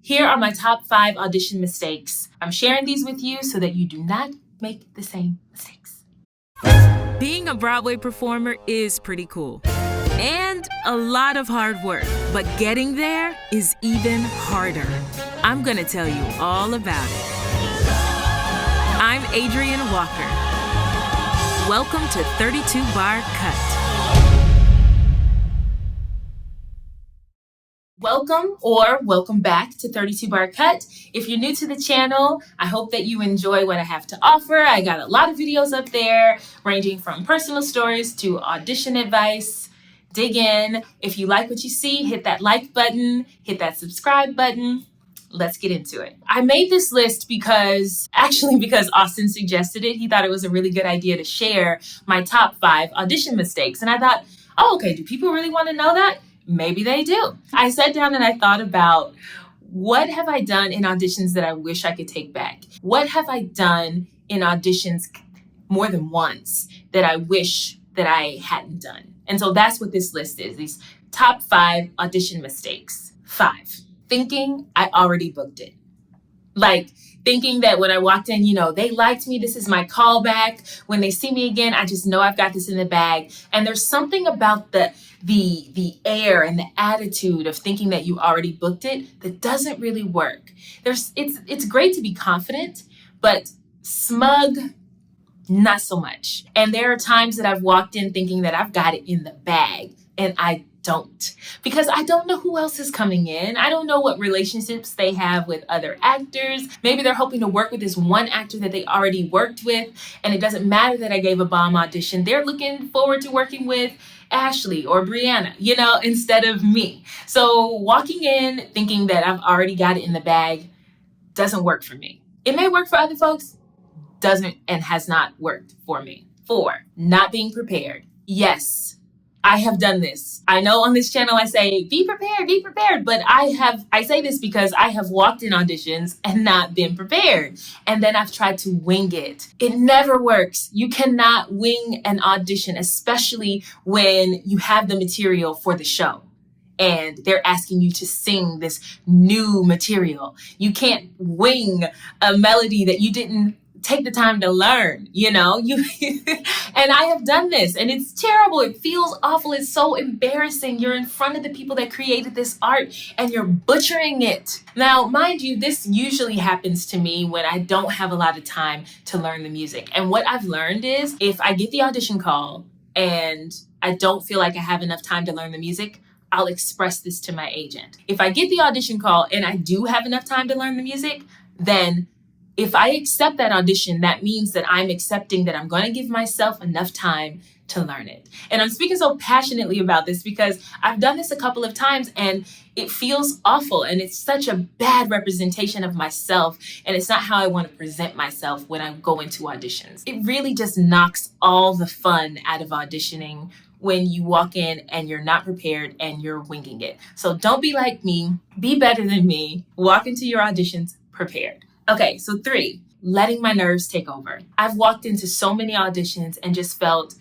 Here are my top 5 audition mistakes. I'm sharing these with you so that you do not make the same mistakes. Being a Broadway performer is pretty cool and a lot of hard work, but getting there is even harder. I'm gonna tell you all about it. I'm Adrienne Walker. Welcome to 32 Bar Cut. Welcome back to 32 Bar Cut. If you're new to the channel, I hope that you enjoy what I have to offer. I got a lot of videos up there ranging from personal stories to audition advice. Dig in. If you like what you see, hit that like button, hit that subscribe button. Let's get into it. I made this list because Austin suggested it. He thought it was a really good idea to share my top 5 audition mistakes. And I thought, oh, okay, do people really want to know that? Maybe they do. I sat down and I thought about, what have I done in auditions that I wish I could take back? What have I done in auditions more than once that I wish that I hadn't done? And so that's what this list is, these top 5 audition mistakes. 5, thinking I already booked it. Like thinking that when I walked in, they liked me. This is my callback. When they see me again, I just know I've got this in the bag. And there's something about the air and the attitude of thinking that you already booked it that doesn't really work. It's great to be confident, but smug, not so much. And there are times that I've walked in thinking that I've got it in the bag, and I don't, because I don't know who else is coming in. I don't know what relationships they have with other actors. Maybe they're hoping to work with this one actor that they already worked with, and it doesn't matter that I gave a bomb audition. They're looking forward to working with Ashley or Brianna, instead of me. So walking in thinking that I've already got it in the bag doesn't work for me. It may work for other folks, doesn't and has not worked for me. 4, not being prepared. Yes, I have done this. I know on this channel I say, be prepared, but I say this because I have walked in auditions and not been prepared. And then I've tried to wing it. It never works. You cannot wing an audition, especially when you have the material for the show and they're asking you to sing this new material. You can't wing a melody that you didn't take the time to learn, and I have done this and it's terrible. It feels awful. It's so embarrassing. You're in front of the people that created this art and you're butchering it. Now, mind you, this usually happens to me when I don't have a lot of time to learn the music. And what I've learned is if I get the audition call and I don't feel like I have enough time to learn the music, I'll express this to my agent. If I get the audition call and I do have enough time to learn the music, then if I accept that audition, that means that I'm accepting that I'm going to give myself enough time to learn it. And I'm speaking so passionately about this because I've done this a couple of times and it feels awful. And it's such a bad representation of myself. And it's not how I want to present myself when I go into auditions. It really just knocks all the fun out of auditioning when you walk in and you're not prepared and you're winging it. So don't be like me. Be better than me. Walk into your auditions prepared. Okay, so 3, letting my nerves take over. I've walked into so many auditions and just felt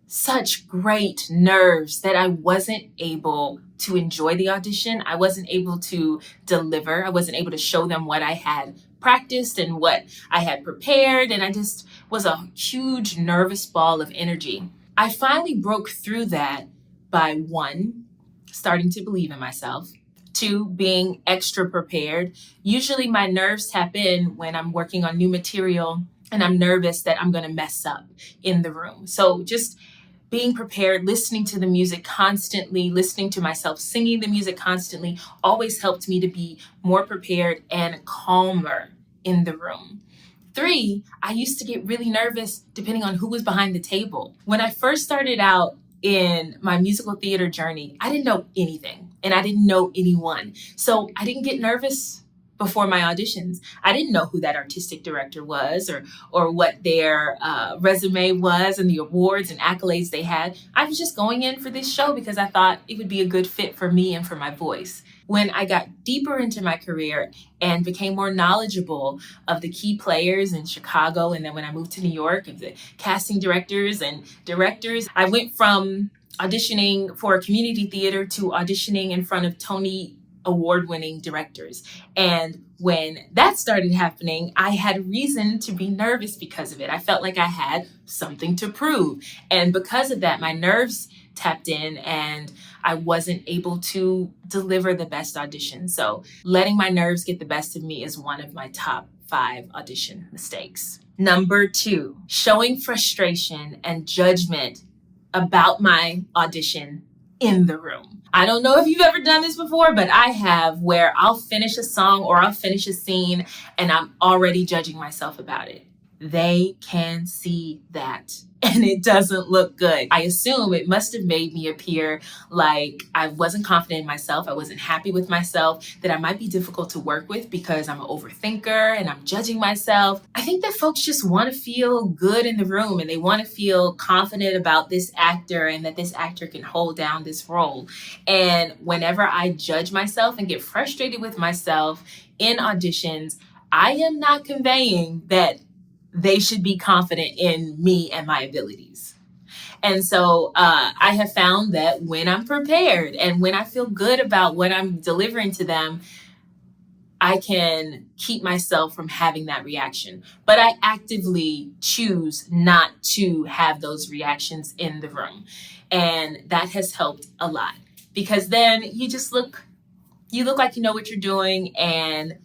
such great nerves that I wasn't able to enjoy the audition. I wasn't able to deliver. I wasn't able to show them what I had practiced and what I had prepared. And I just was a huge nervous ball of energy. I finally broke through that by 1, starting to believe in myself. 2, being extra prepared. Usually my nerves tap in when I'm working on new material and I'm nervous that I'm going to mess up in the room. So just being prepared, listening to the music constantly, listening to myself singing the music constantly always helped me to be more prepared and calmer in the room. 3, I used to get really nervous depending on who was behind the table. When I first started out in my musical theater journey, I didn't know anything and I didn't know anyone. So I didn't get nervous before my auditions. I didn't know who that artistic director was or what their resume was and the awards and accolades they had. I was just going in for this show because I thought it would be a good fit for me and for my voice. When I got deeper into my career and became more knowledgeable of the key players in Chicago, and then when I moved to New York, and the casting directors and directors, I went from auditioning for a community theater to auditioning in front of Tony award-winning directors. And when that started happening, I had reason to be nervous because of it. I felt like I had something to prove. And because of that, my nerves tapped in and I wasn't able to deliver the best audition. So letting my nerves get the best of me is one of my top 5 audition mistakes. Number 2, showing frustration and judgment about my audition in the room. I don't know if you've ever done this before, but I have, where I'll finish a song or I'll finish a scene and I'm already judging myself about it. They can see that and it doesn't look good. I assume it must have made me appear like I wasn't confident in myself, I wasn't happy with myself, that I might be difficult to work with because I'm an overthinker and I'm judging myself. I think that folks just want to feel good in the room and they want to feel confident about this actor and that this actor can hold down this role. And whenever I judge myself and get frustrated with myself in auditions, I am not conveying that they should be confident in me and my abilities. And so I have found that when I'm prepared and when I feel good about what I'm delivering to them, I can keep myself from having that reaction. But I actively choose not to have those reactions in the room. And that has helped a lot because then you look like you know what you're doing, and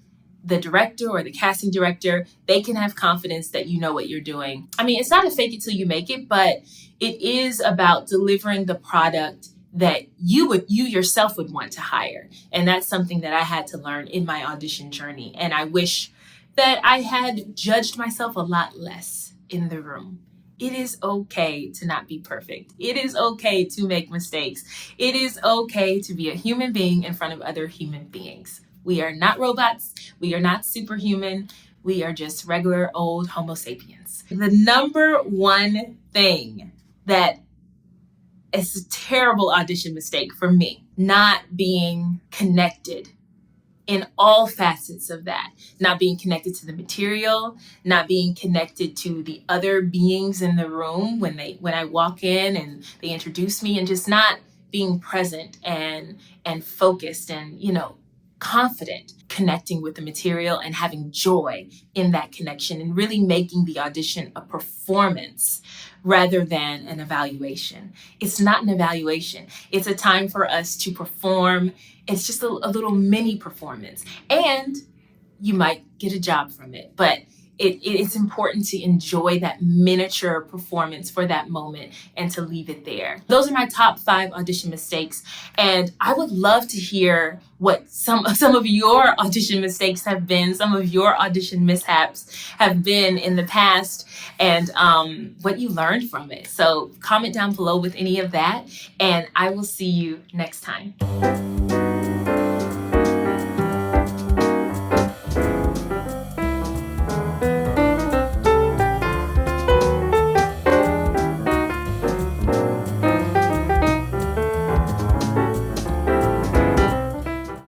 the director or the casting director, they can have confidence that you know what you're doing. I mean, it's not a fake it till you make it, but it is about delivering the product that you yourself would want to hire. And that's something that I had to learn in my audition journey. And I wish that I had judged myself a lot less in the room. It is okay to not be perfect. It is okay to make mistakes. It is okay to be a human being in front of other human beings. We are not robots. We are not superhuman. We are just regular old Homo sapiens. The number one thing that is a terrible audition mistake for me, not being connected in all facets of that, not being connected to the material, not being connected to the other beings in the room when I walk in and they introduce me, and just not being present and focused and, confident, connecting with the material and having joy in that connection and really making the audition a performance rather than an evaluation. It's not an evaluation. It's a time for us to perform. It's just a little mini performance, and you might get a job from it, but it's important to enjoy that miniature performance for that moment and to leave it there. Those are my top 5 audition mistakes. And I would love to hear what some of your audition mistakes have been, some of your audition mishaps have been in the past, and what you learned from it. So comment down below with any of that, and I will see you next time.